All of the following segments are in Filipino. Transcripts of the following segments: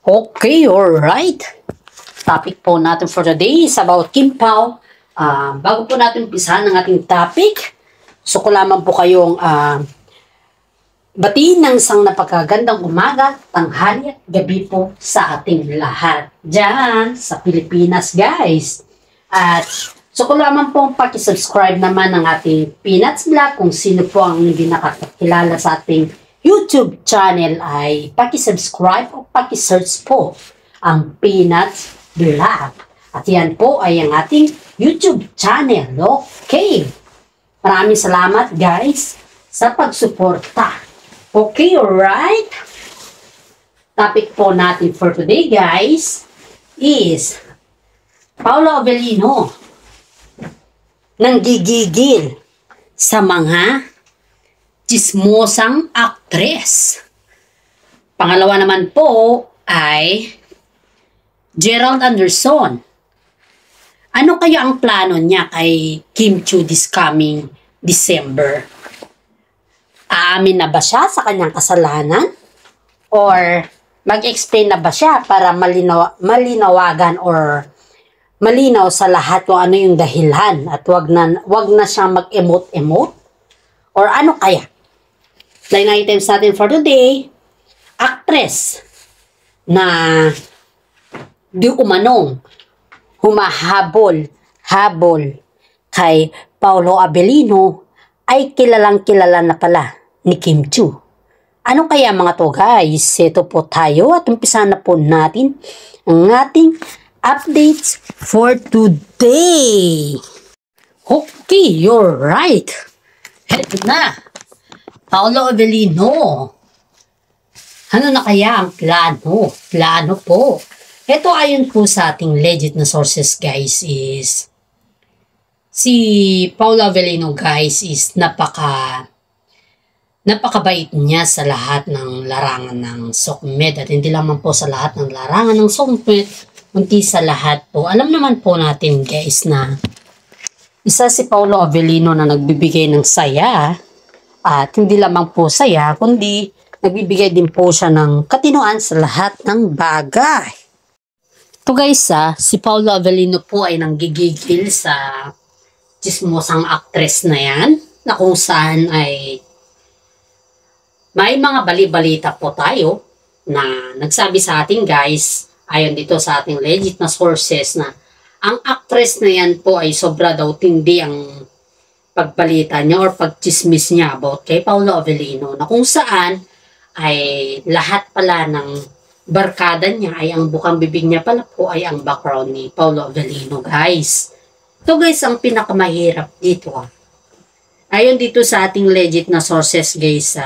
Okay, alright. Topic po natin for today is about Kim Pao. Bago po natin umpisahan ang ating topic, gusto ko lamang po kayong batiin ng isang napakagandang umaga, tanghali at gabi po sa ating lahat dyan sa Pilipinas, guys. At gusto ko lamang pong pakisubscribe naman ng ating Peanuts Vlog. Kung sino po ang hindi nakakilala sa ating YouTube channel ay pakisubscribe o pakisearch po ang Peanuts Vlog. At yan po ay ang ating YouTube channel. Okay. Maraming salamat guys sa pagsuporta. Okay, alright. Topic po natin for today guys is Paula Avellino nanggigigil sa mga tsismosang aktres. Pangalawa naman po ay Gerald Anderson. Ano kaya ang plano niya kay Kim Chiu this coming December? Aamin na ba siya sa kanyang kasalanan? Or mag-explain na ba siya para malinawagan or malinaw sa lahat kung ano yung dahilan at wag na siyang mag-emote-emote? Or ano kaya? Line items natin for today, actress na di umanong humahabol kay Paula Avellino ay kilala na pala ni Kim Chiu. Ano kaya mga to guys? Ito po tayo at umpisahan na po natin ang ating updates for today. Okay, you're right. Heto na. Paula Avellino. Ano na kaya ang plano? Plano po. Ito ayon po sa ating legit na sources guys is si Paula Avellino guys is napakabait niya sa lahat ng larangan ng SOCMED at hindi lamang po sa lahat ng larangan ng SOCMED, kundi sa lahat po. Alam naman po natin guys na isa si Paula Avellino na nagbibigay ng saya at hindi lamang po saya kundi nagbibigay din po siya ng katinoan sa lahat ng bagay. Ito guys si Paula Avellino po ay nanggigigil sa tsismosang actress na yan na kung saan ay may mga bali-balita po tayo na nagsabi sa atin guys ayon dito sa ating legit na sources na ang actress na yan po ay sobra daw tindi ang pagbalita niya or pagchismis niya about kay Paula Avellino na kung saan ay lahat pala ng barkada niya ay ang bukang bibig niya pala po ay ang background ni Paula Avellino guys. Ito guys ang pinakamahirap dito ayon dito sa ating legit na sources guys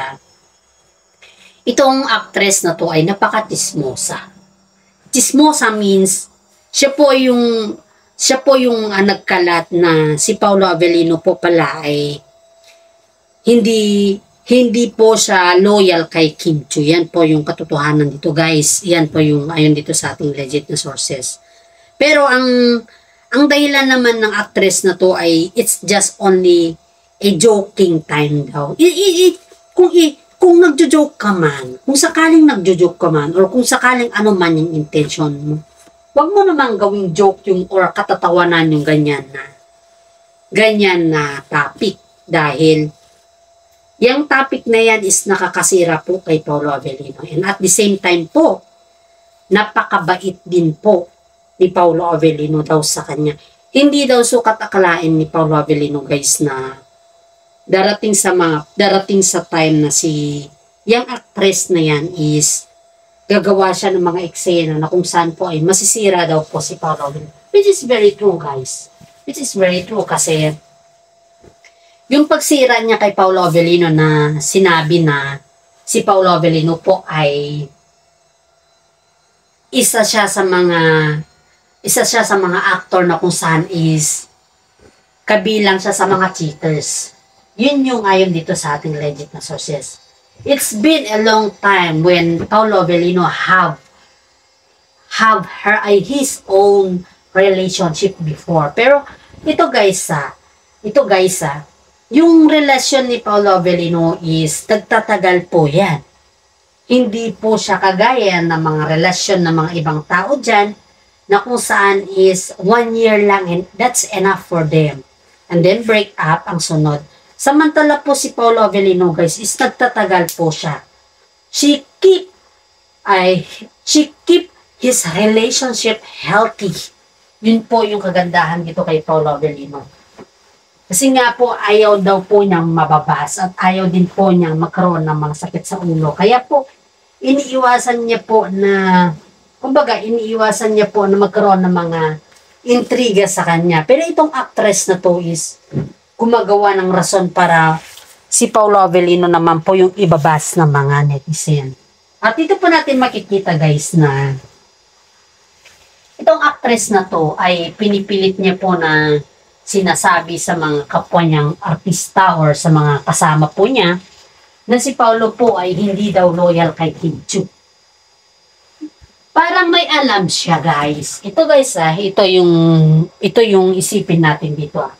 itong actress na to ay napaka-chismosa. Chismosa means siya po yung nagkalat na si Paula Avellino po pala ay hindi po siya loyal kay Kim Chiu. Yan po yung katotohanan dito guys. Yan po yung ayon dito sa ating legit na sources. Pero ang dahilan naman ng actress na to ay it's just only a joking time daw. Kung nagjo-joke ka man, kung sakaling nagjo-joke ka man, or kung sakaling ano man yung intention mo, wag mo namang gawing joke yung or katatawanan yung ganyan na topic dahil yung topic na yan is nakakasira po kay Paula Avellino. And at the same time po, napakabait din po ni Paula Avellino daw sa kanya. Hindi daw sukat akalain ni Paula Avellino guys na darating sa time na si yung actress na yan is gagawa siya ng mga eksena na kung saan po ay masisira daw po si Paula Avellino. Which is very true guys. Which is very true kasi yung pagsira niya kay Paula Avellino na sinabi na si Paula Avellino po ay isa siya sa mga actor na kung saan is kabilang siya sa mga cheaters. Yun yung ayon dito sa ating legit na sources. It's been a long time when Paula Avellino have his own relationship before. Pero ito guys yung relasyon ni Paula Avellino is nagtatagal po yan. Hindi po siya kagaya ng mga relasyon ng mga ibang tao dyan na kung saan is 1 year lang and that's enough for them. And then break up ang sunod. Samantala po si Paolo Avellino guys is nagtatagal po siya. She keep his relationship healthy. Yun po yung kagandahan dito kay Paolo Avellino. Kasi nga po ayaw daw po niyang mababas at ayaw din po niyang magkaroon ng mga sakit sa ulo. Kaya po iniiwasan niya po na, kumbaga iniiwasan niya po na magkaroon ng mga intriga sa kanya. Pero itong actress na to is gumagawa ng rason para si Paolo Avellino naman po yung ibabas ng mga netizen. At dito po natin makikita guys na itong actress na to ay pinipilit niya po na sinasabi sa mga kapwa niyang artista or sa mga kasama po niya na si Paolo po ay hindi daw loyal kay Kim Chiu. Parang may alam siya guys. Ito guys ito yung isipin natin dito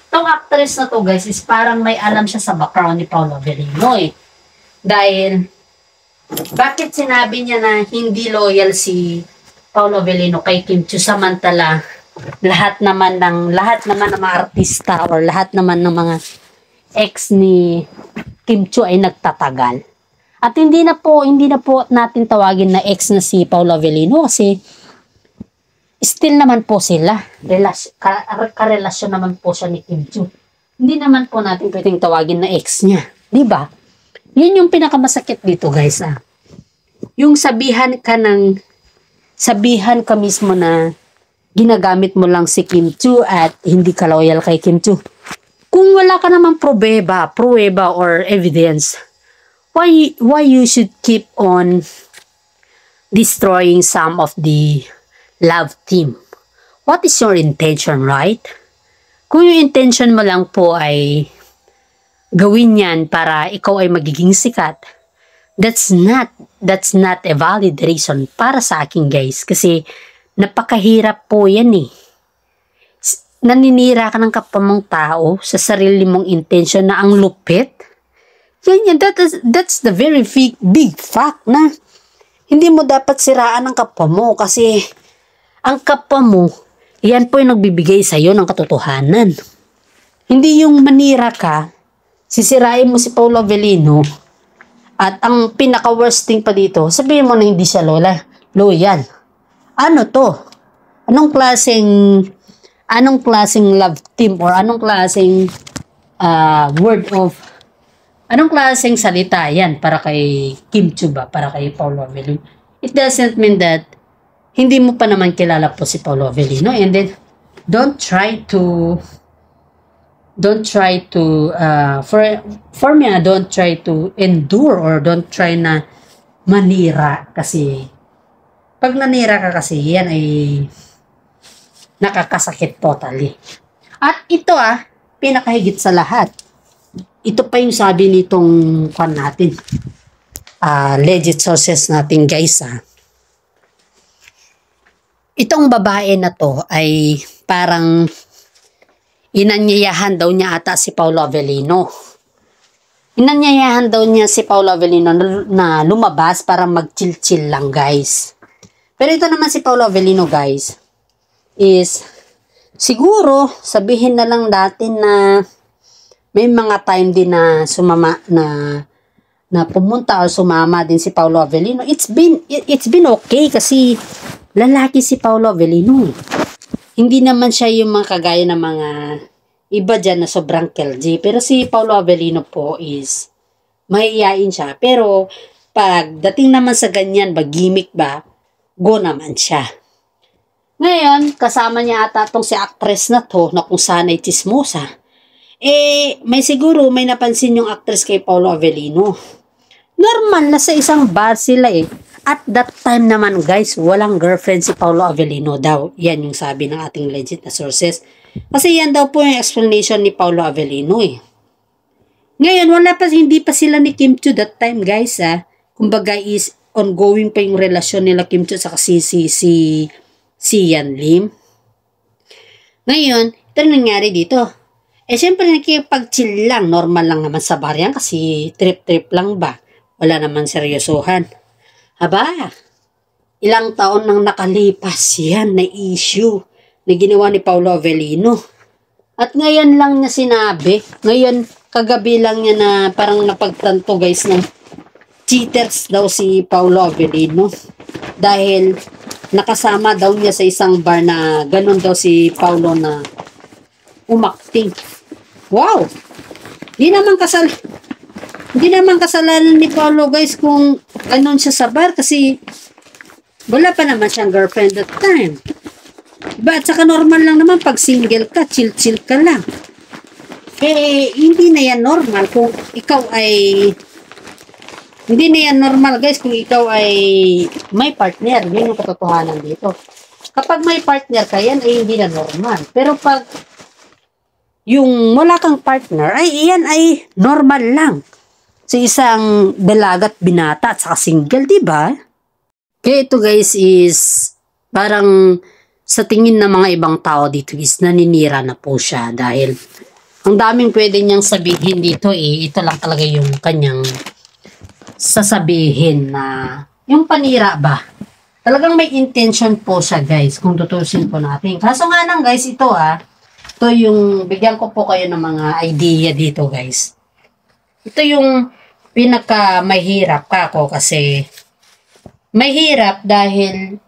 Itong actress na to guys is parang may alam siya sa background ni Paolo Avellino Dahil bakit sinabi niya na hindi loyal si Paolo Avellino kay Kim Chiu samantala lahat naman ng mga artista or lahat naman ng mga ex ni Kim Chiu ay nagtatagal. At hindi na po natin tawagin na ex na si Paolo Avellino kasi still naman po sila. Karelasyon naman po siya ni Kim Chiu. Hindi naman po natin pwedeng tawagin na ex niya. Diba? Yun yung pinakamasakit dito guys Yung sabihan ka mismo na ginagamit mo lang si Kim Chiu at hindi ka loyal kay Kim Chiu. Kung wala ka naman pruweba or evidence, why you should keep on destroying some of the love team? What is your intention, right? Kung yung intention mo lang po ay gawin yan para ikaw ay magiging sikat, that's not a valid reason para sa akin guys. Kasi napakahirap po yan Naninira ka ng kapwa mong tao sa sarili mong intention na ang lupit. That's the very big fact na hindi mo dapat siraan ang kapwa mo kasi ang kapwa mo, yan po yung nagbibigay sa'yo ng katotohanan. Hindi yung manira ka, sisirain mo si Paolo Avellino at ang pinaka-worst thing pa dito, sabihin mo na hindi siya loyal. Ano to? Anong klaseng love team or anong klaseng anong klaseng salita yan para kay Kim Chiu ba? Para kay Paolo Avellino? It doesn't mean that hindi mo pa naman kilala po si Paolo Avellino and then don't try to for me don't try to endure or don't try na manira kasi pag nanira ka kasi yan ay nakakasakit totally. At ito pinakahigit sa lahat. Ito pa yung sabi nitong natin. Legit sources natin guys Itong babae na to ay parang inanyayahan daw niya ata si Paolo Avellino. Inanyayahan daw niya si Paolo Avellino na lumabas para mag-chill-chill lang guys. Pero ito naman si Paolo Avellino guys is siguro sabihin na lang natin na may mga time din na na pumunta o sumama din si Paolo Avellino. It's been okay kasi lalaki si Paolo Avellino. Hindi naman siya yung mga kagaya ng mga iba dyan na sobrang KLJ. Pero si Paolo Avellino po is mahihain siya. Pero pagdating naman sa ganyan gimmick ba, go naman siya. Ngayon, kasama niya ata tong si actress na to na kung saan ay chismosa. May napansin yung actress kay Paolo Avellino. Normal na sa isang bar sila At that time naman guys, walang girlfriend si Paolo Avellino daw. Yan yung sabi ng ating legit na sources. Kasi yan daw po yung explanation ni Paolo Avellino Ngayon, hindi pa sila ni Kim Chiu that time guys Kumbaga is ongoing pa yung relasyon nila Kim Chiu sa si Yan Lim. Ngayon, ito nangyari dito. Siyempre nakikipag-chill lang. Normal lang naman sa bar yan kasi trip-trip lang ba. wala naman seryosohan. Aba, ilang taon nang nakalipas yan na issue na ginawa ni Paolo Avellino. At ngayon lang niya sinabi, ngayon kagabi lang niya na parang napagtanto guys na cheaters daw si Paolo Avellino. Dahil nakasama daw niya sa isang bar na ganun daw si Paolo na umakting. Wow! Hindi naman kasalanan ni Paolo guys kung ganun siya sa bar kasi wala pa naman siyang girlfriend that time. Diba? At saka normal lang naman pag single ka, chill-chill ka lang. Eh, hindi na yan normal kung ikaw ay hindi na yan normal guys kung ikaw ay may partner. Yun yung katotohanan dito. Kapag may partner ka, yan ay hindi na normal. Pero pag yung wala kang partner, ay iyan ay normal lang. Sa isang dalagat binata at saka single, di ba? Kaya ito guys is parang sa tingin ng mga ibang tao dito is naninira na po siya dahil ang daming pwede niyang sabihin dito ito lang talaga yung kanyang sasabihin na yung panira ba. Talagang may intention po siya guys kung tutusin po natin. Kaso nga lang guys ito yung bigyan ko po kayo ng mga idea dito guys. Ito yung pinaka mahirap kako kasi mahirap dahil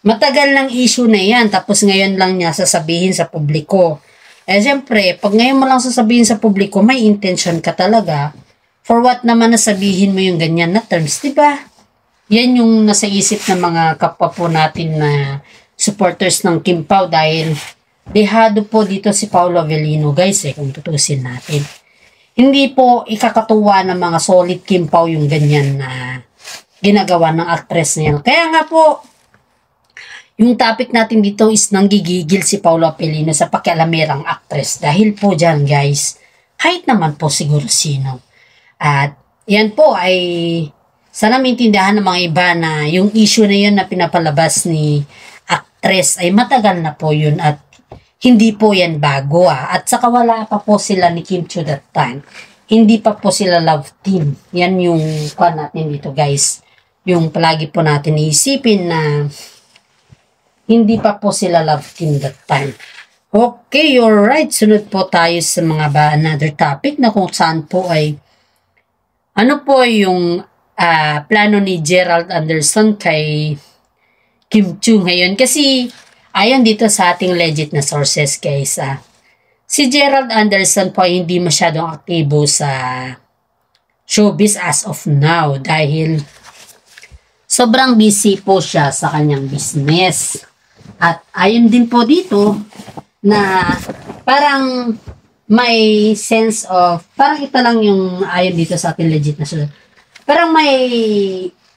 matagal lang issue na yan tapos ngayon lang niya sasabihin sa publiko. Eh siyempre, pag ngayon mo lang sasabihin sa publiko, may intention ka talaga. For what naman nasabihin mo yung ganyan na terms, di ba? Yan yung nasa isip ng mga kapwa po natin na supporters ng Kim Pao dahil dehado po dito si Paolo Avellino guys kung tutusin natin. Hindi po ikakatuwa ng mga solid Kim Pao yung ganyan na ginagawa ng actress na yan. Kaya nga po, yung topic natin dito is nanggigigil si Paolo Avellino sa pakialamerang actress. Dahil po dyan guys, kahit naman po siguro sino. At yan po ay sana maintindihan ng mga iba na yung issue na yun na pinapalabas ni actress ay matagal na po yun at hindi po yan bago At saka wala pa po sila ni Kim Chiu that time. Hindi pa po sila love team. Yan yung kwan natin dito guys. Yung palagi po natin iisipin na hindi pa po sila love team that time. Okay, alright. Sunod po tayo sa mga another topic na kung saan po ay ano po yung plano ni Gerald Anderson kay Kim Chiu ngayon. Kasi ayon dito sa ating legit na sources guys, si Gerald Anderson po ay hindi masyadong aktibo sa showbiz as of now dahil sobrang busy po siya sa kanyang business. At ayon din po dito na parang may sense of, parang ito lang yung ayon dito sa ating legit na sources. Parang may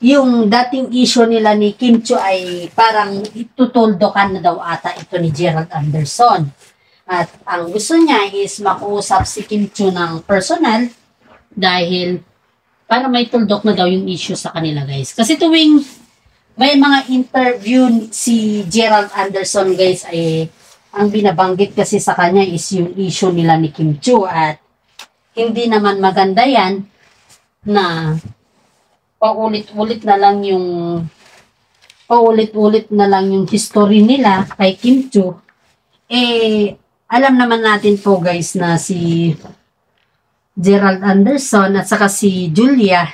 yung dating issue nila ni Kim Chiu ay parang itutuldokan na daw ata ito ni Gerald Anderson. At ang gusto niya is makuusap si Kim Chiu ng personal dahil para may tuldok na daw yung issue sa kanila guys. Kasi tuwing may mga interview si Gerald Anderson guys ay ang binabanggit kasi sa kanya is yung issue nila ni Kim Chiu at hindi naman maganda yan na paulit-ulit na lang yung history nila kay Kim Chiu. Alam naman natin po guys na si Gerald Anderson at saka si Julia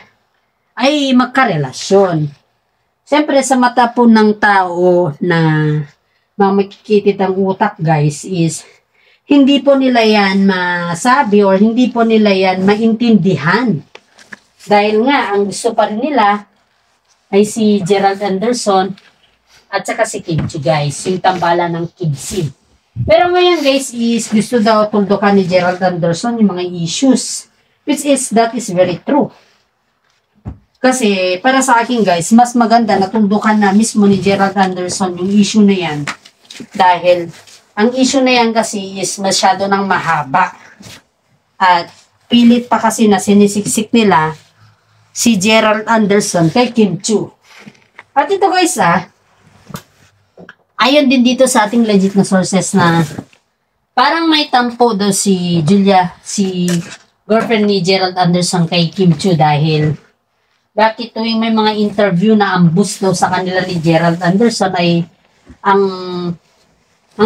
ay magkarelasyon. Siyempre sa mata po ng tao na makikitid ang utak guys is hindi po nila yan masabi or hindi po nila yan maintindihan. Dahil nga, ang gusto pa rin nila ay si Gerald Anderson at saka si Kim Chiu guys, yung tambalan ng Kibsin. Pero ngayon guys is gusto daw tuldukan ni Gerald Anderson yung mga issues, which is that is very true. Kasi para sa akin guys, mas maganda na tuldukan na mismo ni Gerald Anderson yung issue na yan. Dahil ang issue na yan kasi is masyado nang mahaba. At pilit pa kasi na sinisiksik nila si Gerald Anderson kay Kim Chiu. At ito guys ayon din dito sa ating legit na sources na parang may tampo daw si Julia, si girlfriend ni Gerald Anderson kay Kim Chiu dahil Bakit tuwing may mga interview na ambus daw sa kanila ni Gerald Anderson ay ang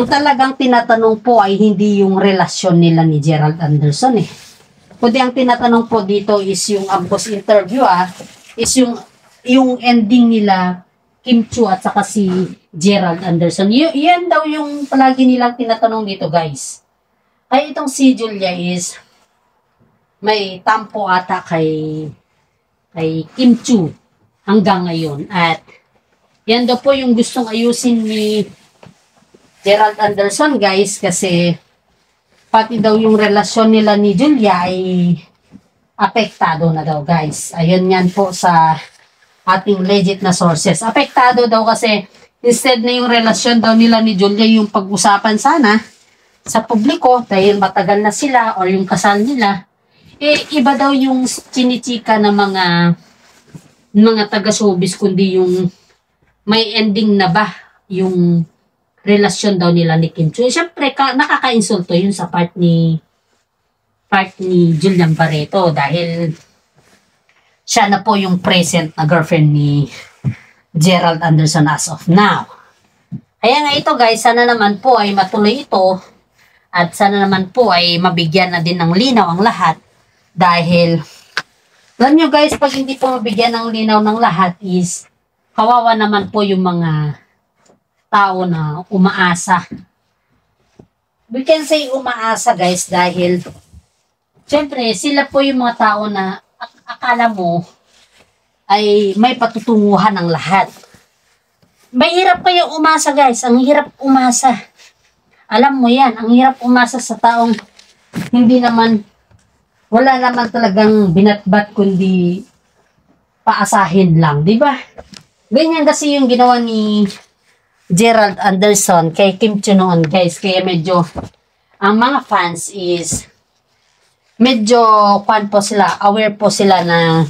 talagang tinatanong po ay hindi yung relasyon nila ni Gerald Anderson eh. Kundi ang tinatanong po dito is yung ambos interview is yung ending nila Kim Chiu at saka si Gerald Anderson. Yan daw yung palagi nilang tinatanong dito, guys. Kaya itong si Julia is may tampo ata kay Kim Chiu hanggang ngayon. At yan daw po yung gustong ayusin ni Gerald Anderson, guys, kasi pati daw yung relasyon nila ni Julia ay apektado na daw, guys. Ayun yan po sa ating legit na sources. Apektado daw kasi instead na yung relasyon daw nila ni Julia yung pag-usapan sana sa publiko dahil matagal na sila or yung kasal nila, iba daw yung chinichika ng mga taga-showbiz kundi yung may ending na ba yung relasyon daw nila ni Kim Chiu. Siyempre, nakaka-insulto yun sa part ni Julian Barreto dahil siya na po yung present na girlfriend ni Gerald Anderson as of now. Kaya nga ito, guys, sana naman po ay matuloy ito at sana naman po ay mabigyan na din ng linaw ang lahat dahil alam nyo, guys, pag hindi po mabigyan ng linaw ng lahat is kawawa naman po yung mga tao na umaasa. We can say umaasa, guys, dahil syempre sila po yung mga tao na akala mo ay may patutunguhan ng lahat. Mahirap kayo umasa, guys. Ang hirap umasa. Alam mo yan, ang hirap umasa sa taong hindi naman, wala naman talagang binatbat kundi paasahin lang, di ba? Ganyan kasi yung ginawa ni Gerald Anderson kay Kim Chiu noon, guys. Kaya medyo ang mga fans is medyo aware po sila na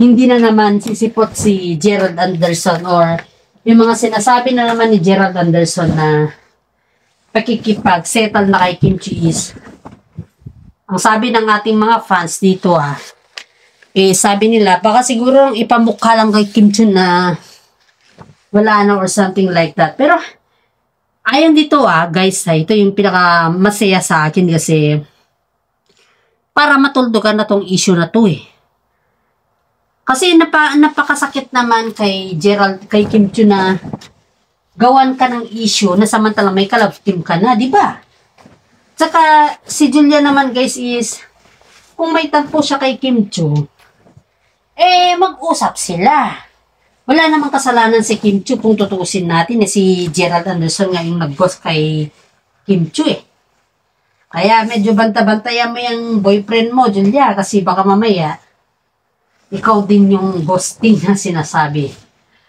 hindi na naman sisipot si Gerald Anderson or yung mga sinasabi na naman ni Gerald Anderson na pakikipag-settle na kay Kim Chiu is ang sabi ng ating mga fans dito sabi nila baka siguro ipamukha lang kay Kim Chiu na wala na or something like that. Pero, ayon dito guys, ito yung pinaka masaya sa akin kasi para matuldugan na tong issue na to eh. Kasi napakasakit naman kay Kim Chiu na gawan ka ng issue na samantalang may ka-love team ka na, di ba? Tsaka si Julia naman, guys, is kung may tampo siya kay Kim Chiu, mag-usap sila. Wala namang kasalanan si Kim Chiu kung tutusin natin si Gerald Anderson nga yung nag-ghost kay Kim Chiu eh. Kaya medyo banta-bantayan mo yung boyfriend mo, Julia, kasi baka mamaya ikaw din yung ghosting na sinasabi.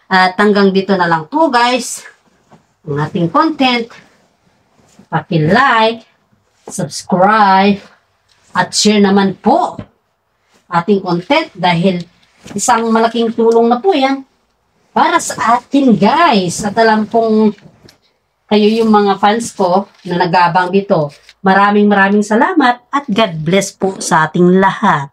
At hanggang dito na lang po, guys, ang ating content. Paki-like, subscribe, at share naman po ating content dahil isang malaking tulong na po yan para sa atin, guys. At alam pong kayo yung mga fans ko na nagabang dito. Maraming salamat at God bless po sa ating lahat.